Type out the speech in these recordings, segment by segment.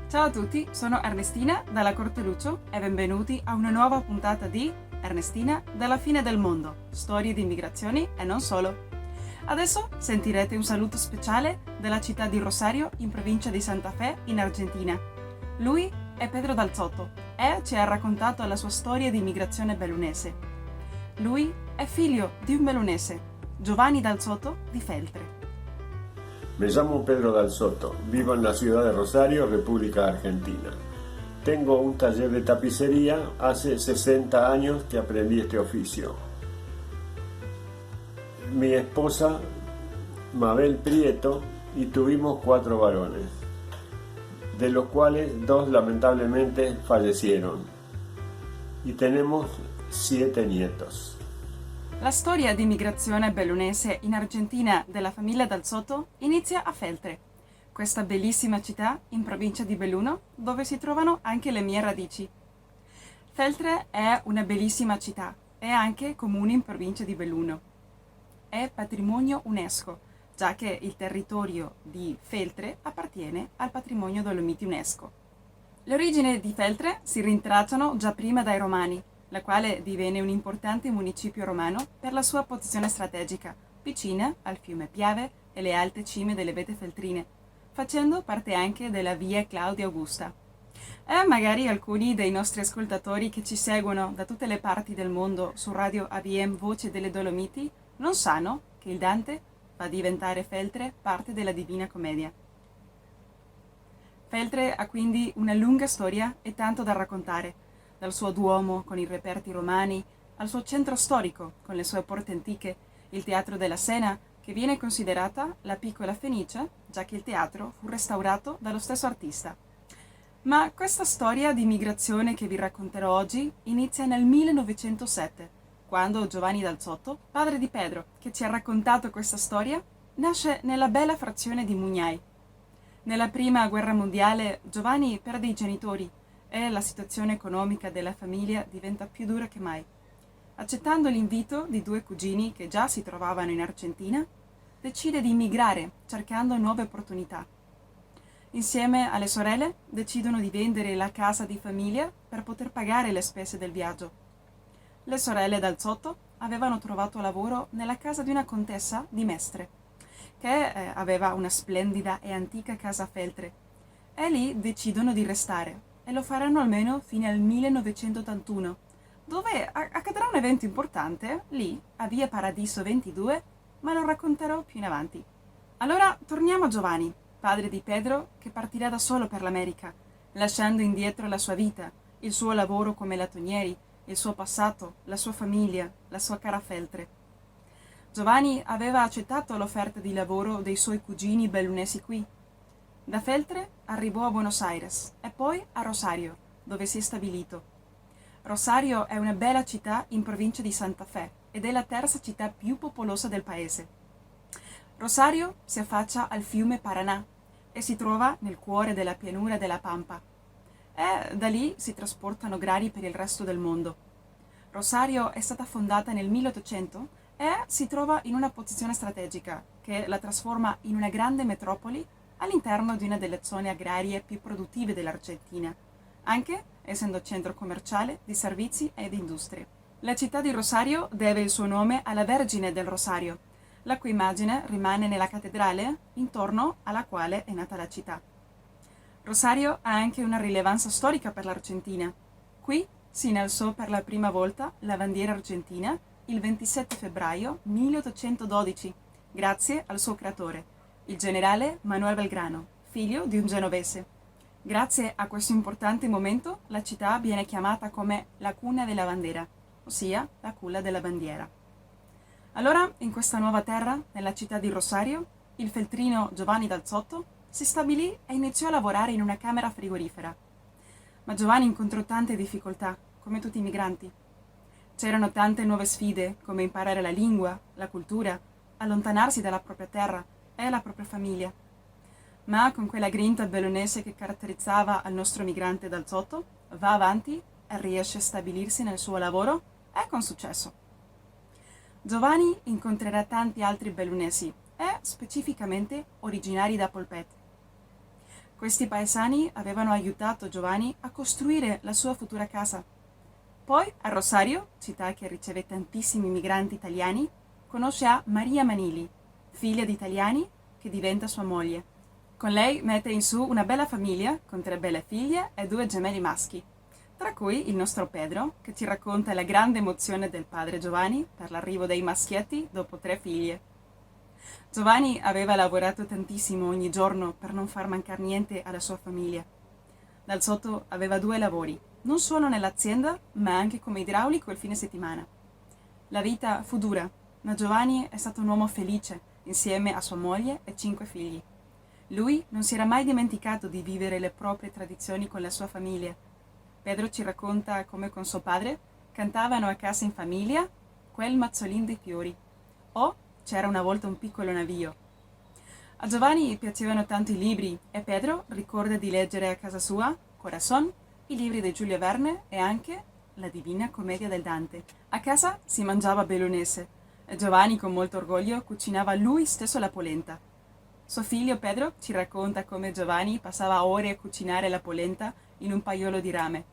Ciao a tutti, sono Ernestina dalla Corte Lucio e benvenuti a una nuova puntata di Ernestina dalla fine del mondo, storie di immigrazioni e non solo. Adesso sentirete un saluto speciale dalla città di Rosario in provincia di Santa Fe in Argentina. Lui è Pedro Dal Zotto e ci ha raccontato la sua storia di immigrazione bellunese. Lui è figlio di un bellunese, Giovanni Dal Zotto di Feltre. Me llamo Pedro Dal Zotto, vivo en la ciudad de Rosario, República Argentina. Tengo un taller de tapicería, hace 60 años que aprendí este oficio. Mi esposa, Mabel Prieto, y tuvimos 4 varones, de los cuales 2 lamentablemente fallecieron. Y tenemos 7 nietos. La storia di migrazione bellunese in Argentina della famiglia Dal Zotto inizia a Feltre, questa bellissima città in provincia di Belluno dove si trovano anche le mie radici. Feltre è una bellissima città e anche comune in provincia di Belluno. È patrimonio UNESCO, già che il territorio di Feltre appartiene al patrimonio Dolomiti UNESCO. Le origini di Feltre si rintracciano già prima dai Romani, la quale divenne un importante municipio romano per la sua posizione strategica, vicina al fiume Piave e le alte cime delle vette feltrine, facendo parte anche della via Claudia Augusta. E magari alcuni dei nostri ascoltatori che ci seguono da tutte le parti del mondo su Radio ABM Voce delle Dolomiti non sanno che il Dante fa diventare Feltre parte della Divina Commedia. Feltre ha quindi una lunga storia e tanto da raccontare, dal suo duomo con i reperti romani al suo centro storico con le sue porte antiche, il Teatro della Sena, che viene considerata la piccola Fenice, già che il teatro fu restaurato dallo stesso artista. Ma questa storia di migrazione che vi racconterò oggi inizia nel 1907, quando Giovanni Dal Zotto, padre di Pedro, che ci ha raccontato questa storia, nasce nella bella frazione di Mugnai. Nella prima guerra mondiale Giovanni perde i genitori e la situazione economica della famiglia diventa più dura che mai. Accettando l'invito di 2 cugini che già si trovavano in Argentina, decide di immigrare cercando nuove opportunità. Insieme alle sorelle decidono di vendere la casa di famiglia per poter pagare le spese del viaggio. Le sorelle Dal Zotto avevano trovato lavoro nella casa di una contessa di Mestre, che aveva una splendida e antica casa a Feltre, e lì decidono di restare. E lo faranno almeno fino al 1981, dove accadrà un evento importante, lì, a Via Paradiso 22, ma lo racconterò più in avanti. Allora torniamo a Giovanni, padre di Pedro, che partirà da solo per l'America, lasciando indietro la sua vita, il suo lavoro come latonieri, il suo passato, la sua famiglia, la sua cara Feltre. Giovanni aveva accettato l'offerta di lavoro dei suoi cugini bellunesi qui. Da Feltre arrivò a Buenos Aires e poi a Rosario, dove si è stabilito. Rosario è una bella città in provincia di Santa Fe ed è la terza città più popolosa del paese. Rosario si affaccia al fiume Paraná e si trova nel cuore della pianura della Pampa. E da lì si trasportano grani per il resto del mondo. Rosario è stata fondata nel 1800 e si trova in una posizione strategica che la trasforma in una grande metropoli all'interno di una delle zone agrarie più produttive dell'Argentina, anche essendo centro commerciale, di servizi e di industrie. La città di Rosario deve il suo nome alla Vergine del Rosario, la cui immagine rimane nella cattedrale intorno alla quale è nata la città. Rosario ha anche una rilevanza storica per l'Argentina. Qui si innalzò per la prima volta la bandiera argentina il 27 febbraio 1812, grazie al suo creatore, il generale Manuel Belgrano, figlio di un genovese. Grazie a questo importante momento, la città viene chiamata come la cuna della bandera, ossia la culla della bandiera. Allora, in questa nuova terra, nella città di Rosario, il feltrino Giovanni Dal Zotto si stabilì e iniziò a lavorare in una camera frigorifera. Ma Giovanni incontrò tante difficoltà, come tutti i migranti. C'erano tante nuove sfide, come imparare la lingua, la cultura, allontanarsi dalla propria terra e la propria famiglia. Ma con quella grinta bellunese che caratterizzava il nostro migrante Dal Zotto, va avanti e riesce a stabilirsi nel suo lavoro e con successo. Giovanni incontrerà tanti altri bellunesi e specificamente originari da Polpet. Questi paesani avevano aiutato Giovanni a costruire la sua futura casa. Poi a Rosario, città che riceve tantissimi migranti italiani, conosce a Maria Manili, figlia di italiani che diventa sua moglie. Con lei mette in su una bella famiglia con 3 belle figlie e 2 gemelli maschi, tra cui il nostro Pedro, che ci racconta la grande emozione del padre Giovanni per l'arrivo dei maschietti dopo 3 figlie. Giovanni aveva lavorato tantissimo ogni giorno per non far mancare niente alla sua famiglia. Dal sotto aveva 2 lavori, non solo nell'azienda, ma anche come idraulico il fine settimana. La vita fu dura, ma Giovanni è stato un uomo felice, insieme a sua moglie e 5 figli. Lui non si era mai dimenticato di vivere le proprie tradizioni con la sua famiglia. Pedro ci racconta come con suo padre cantavano a casa in famiglia quel mazzolin dei fiori, o c'era una volta un piccolo navio. A Giovanni piacevano tanto i libri e Pedro ricorda di leggere a casa sua Corazon, i libri di Giulio Verne e anche la Divina Commedia del Dante. A casa si mangiava bellunese e Giovanni con molto orgoglio cucinava lui stesso la polenta. Suo figlio Pedro ci racconta come Giovanni passava ore a cucinare la polenta in un paiolo di rame.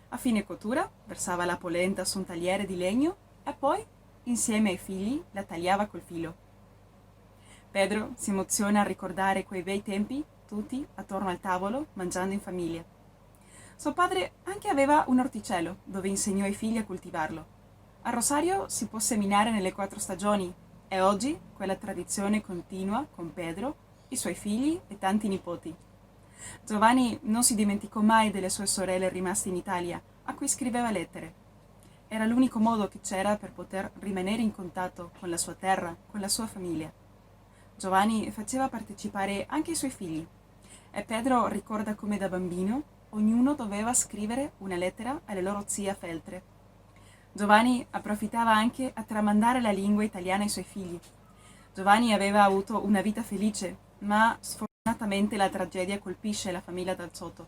A fine cottura versava la polenta su un tagliere di legno e poi, insieme ai figli, la tagliava col filo. Pedro si emoziona a ricordare quei bei tempi, tutti attorno al tavolo, mangiando in famiglia. Suo padre anche aveva un orticello, dove insegnò ai figli a coltivarlo. A Rosario si può seminare nelle 4 stagioni e oggi quella tradizione continua con Pedro, i suoi figli e tanti nipoti. Giovanni non si dimenticò mai delle sue sorelle rimaste in Italia, a cui scriveva lettere. Era l'unico modo che c'era per poter rimanere in contatto con la sua terra, con la sua famiglia. Giovanni faceva partecipare anche i suoi figli e Pedro ricorda come da bambino ognuno doveva scrivere una lettera alle loro zie Feltre. Giovanni approfittava anche a tramandare la lingua italiana ai suoi figli. Giovanni aveva avuto una vita felice, ma sfortunatamente la tragedia colpisce la famiglia Dal Sotto.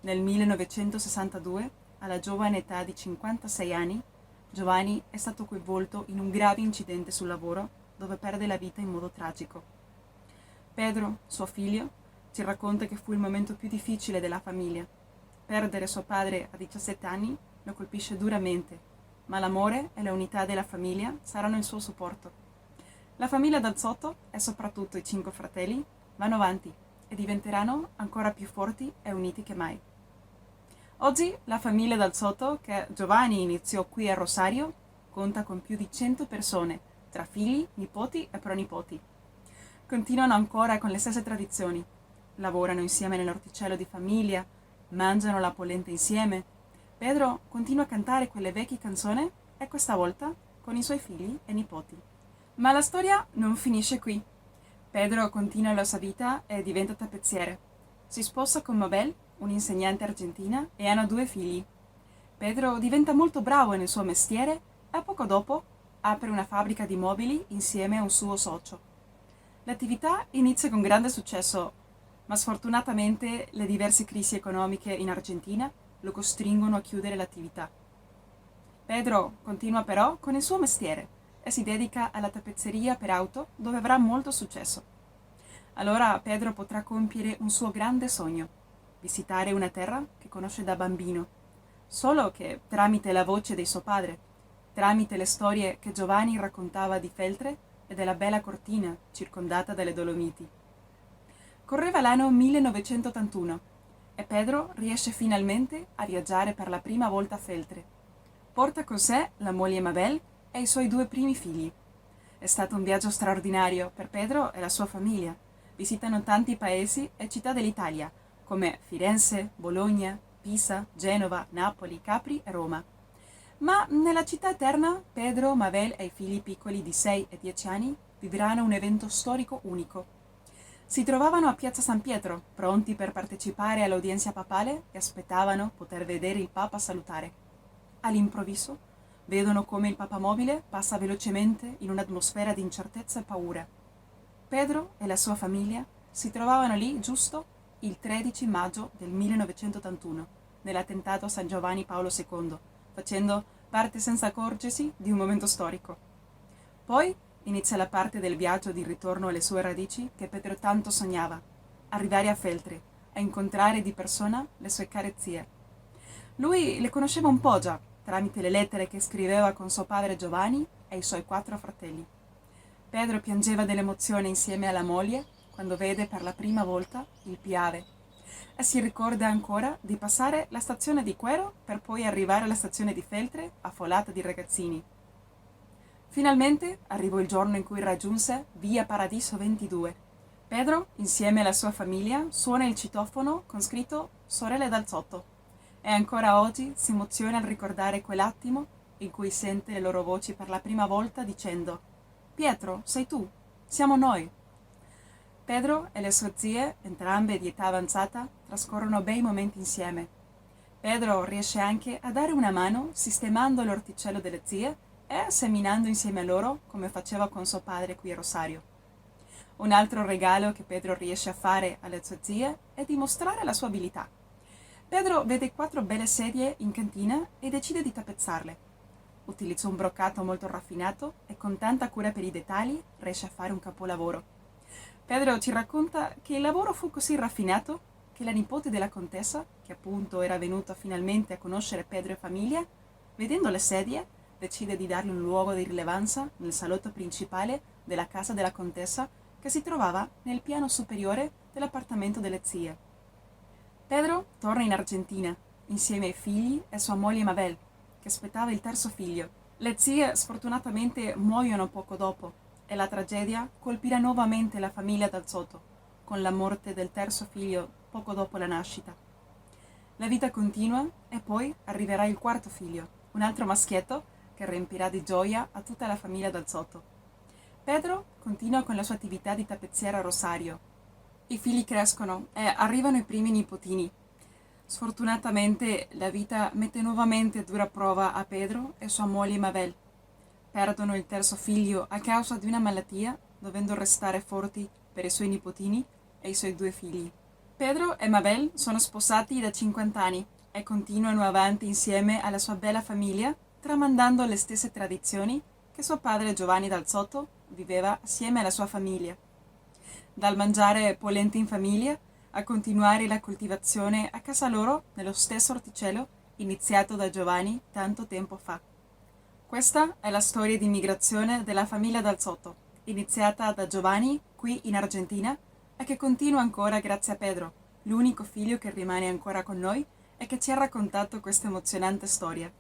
Nel 1962, alla giovane età di 56 anni, Giovanni è stato coinvolto in un grave incidente sul lavoro dove perde la vita in modo tragico. Pedro, suo figlio, ci racconta che fu il momento più difficile della famiglia. Perdere suo padre a 17 anni lo colpisce duramente, ma l'amore e l'unità della famiglia saranno il suo supporto. La famiglia Dal Sotto, e soprattutto i 5 fratelli, vanno avanti e diventeranno ancora più forti e uniti che mai. Oggi la famiglia Dal Sotto, che Giovanni iniziò qui a Rosario, conta con più di 100 persone, tra figli, nipoti e pronipoti. Continuano ancora con le stesse tradizioni. Lavorano insieme nell'orticello di famiglia, mangiano la polenta insieme. Pedro continua a cantare quelle vecchie canzoni e questa volta con i suoi figli e nipoti. Ma la storia non finisce qui. Pedro continua la sua vita e diventa tappezziere. Si sposa con Mabel, un'insegnante argentina, e hanno 2 figli. Pedro diventa molto bravo nel suo mestiere e poco dopo apre una fabbrica di mobili insieme a un suo socio. L'attività inizia con grande successo, ma sfortunatamente le diverse crisi economiche in Argentina lo costringono a chiudere l'attività. Pedro continua però con il suo mestiere e si dedica alla tappezzeria per auto, dove avrà molto successo. Allora Pedro potrà compiere un suo grande sogno: visitare una terra che conosce da bambino, solo che tramite la voce di suo padre, tramite le storie che Giovanni raccontava di Feltre e della bella Cortina circondata dalle Dolomiti. Correva l'anno 1981 e Pedro riesce finalmente a viaggiare per la prima volta a Feltre. Porta con sé la moglie Mabel e i suoi 2 primi figli. È stato un viaggio straordinario per Pedro e la sua famiglia. Visitano tanti paesi e città dell'Italia, come Firenze, Bologna, Pisa, Genova, Napoli, Capri e Roma. Ma nella città eterna, Pedro, Mabel e i figli piccoli di 6 e 10 anni vivranno un evento storico unico. Si trovavano a Piazza San Pietro, pronti per partecipare all'udienza papale e aspettavano poter vedere il Papa salutare. All'improvviso, vedono come il papamobile passa velocemente in un'atmosfera di incertezza e paura. Pedro e la sua famiglia si trovavano lì giusto il 13 maggio del 1981, nell'attentato a San Giovanni Paolo II, facendo parte senza accorgersi di un momento storico. Poi inizia la parte del viaggio di ritorno alle sue radici che Pedro tanto sognava: arrivare a Feltre, a incontrare di persona le sue care zie. Lui le conosceva un po' già, tramite le lettere che scriveva con suo padre Giovanni e i suoi 4 fratelli. Pedro piangeva dell'emozione insieme alla moglie quando vede per la prima volta il Piave e si ricorda ancora di passare la stazione di Quero per poi arrivare alla stazione di Feltre affollata di ragazzini. Finalmente arrivò il giorno in cui raggiunse via Paradiso 22. Pedro, insieme alla sua famiglia, suona il citofono con scritto Sorelle dal Sotto e ancora oggi si emoziona al ricordare quell'attimo in cui sente le loro voci per la prima volta dicendo «Pietro, sei tu? Siamo noi!». Pedro e le sue zie, entrambe di età avanzata, trascorrono bei momenti insieme. Pedro riesce anche a dare una mano sistemando l'orticello delle zie e seminando insieme a loro come faceva con suo padre qui a Rosario. Un altro regalo che Pedro riesce a fare alle sue zie è dimostrare la sua abilità. Pedro vede 4 belle sedie in cantina e decide di tappezzarle. Utilizza un broccato molto raffinato e con tanta cura per i dettagli riesce a fare un capolavoro. Pedro ci racconta che il lavoro fu così raffinato che la nipote della contessa, che appunto era venuta finalmente a conoscere Pedro e famiglia, vedendo le sedie, decide di dargli un luogo di rilevanza nel salotto principale della casa della contessa che si trovava nel piano superiore dell'appartamento delle zie. Pedro torna in Argentina insieme ai figli e sua moglie Mabel, che aspettava il terzo figlio. Le zie sfortunatamente muoiono poco dopo e la tragedia colpirà nuovamente la famiglia Dal Sotto, con la morte del terzo figlio poco dopo la nascita. La vita continua e poi arriverà il quarto figlio, un altro maschietto che riempirà di gioia a tutta la famiglia Dal Sotto. Pedro continua con la sua attività di tappezziere a Rosario. I figli crescono e arrivano i primi nipotini. Sfortunatamente la vita mette nuovamente a dura prova a Pedro e sua moglie Mabel. Perdono il terzo figlio a causa di una malattia, dovendo restare forti per i suoi nipotini e i suoi 2 figli. Pedro e Mabel sono sposati da 50 anni e continuano avanti insieme alla sua bella famiglia, tramandando le stesse tradizioni che suo padre Giovanni Dal Sotto viveva assieme alla sua famiglia. Dal mangiare polente in famiglia a continuare la coltivazione a casa loro nello stesso orticello iniziato da Giovanni tanto tempo fa. Questa è la storia di immigrazione della famiglia Dal Sotto, iniziata da Giovanni qui in Argentina e che continua ancora grazie a Pedro, l'unico figlio che rimane ancora con noi e che ci ha raccontato questa emozionante storia.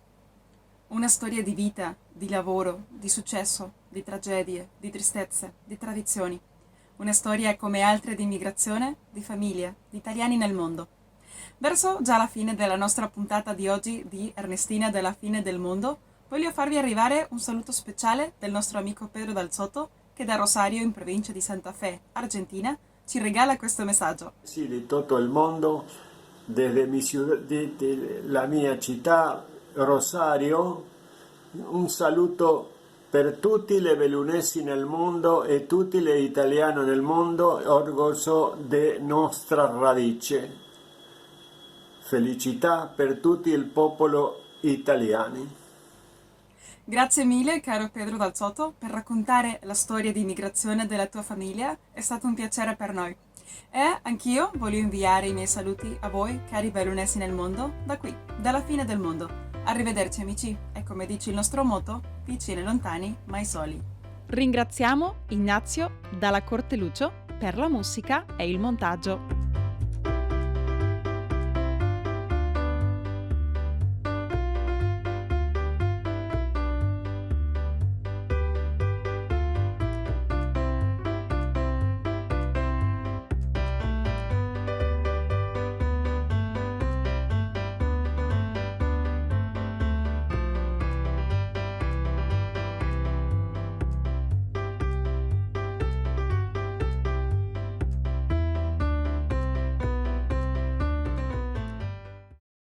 Una storia di vita, di lavoro, di successo, di tragedie, di tristezze, di tradizioni. Una storia come altre di immigrazione, di famiglia, di italiani nel mondo. Verso già la fine della nostra puntata di oggi di Ernestina della fine del mondo, voglio farvi arrivare un saluto speciale del nostro amico Pedro Dal Sotto, che da Rosario, in provincia di Santa Fe, Argentina, ci regala questo messaggio. Sì, di tutto il mondo, desde la mia città, Rosario, un saluto per tutti le bellunesi nel mondo e tutti gli italiani nel mondo, orgoglio de nostra radice. Felicità per tutto il popolo italiano. Grazie mille, caro Pedro Dal Sotto, per raccontare la storia di immigrazione della tua famiglia. È stato un piacere per noi. E anch'io voglio inviare i miei saluti a voi, cari bellunesi nel mondo, da qui, dalla fine del mondo. Arrivederci amici, e come dice il nostro motto, vicini e lontani, mai soli. Ringraziamo Ignazio Dalla Corte Lucio per la musica e il montaggio.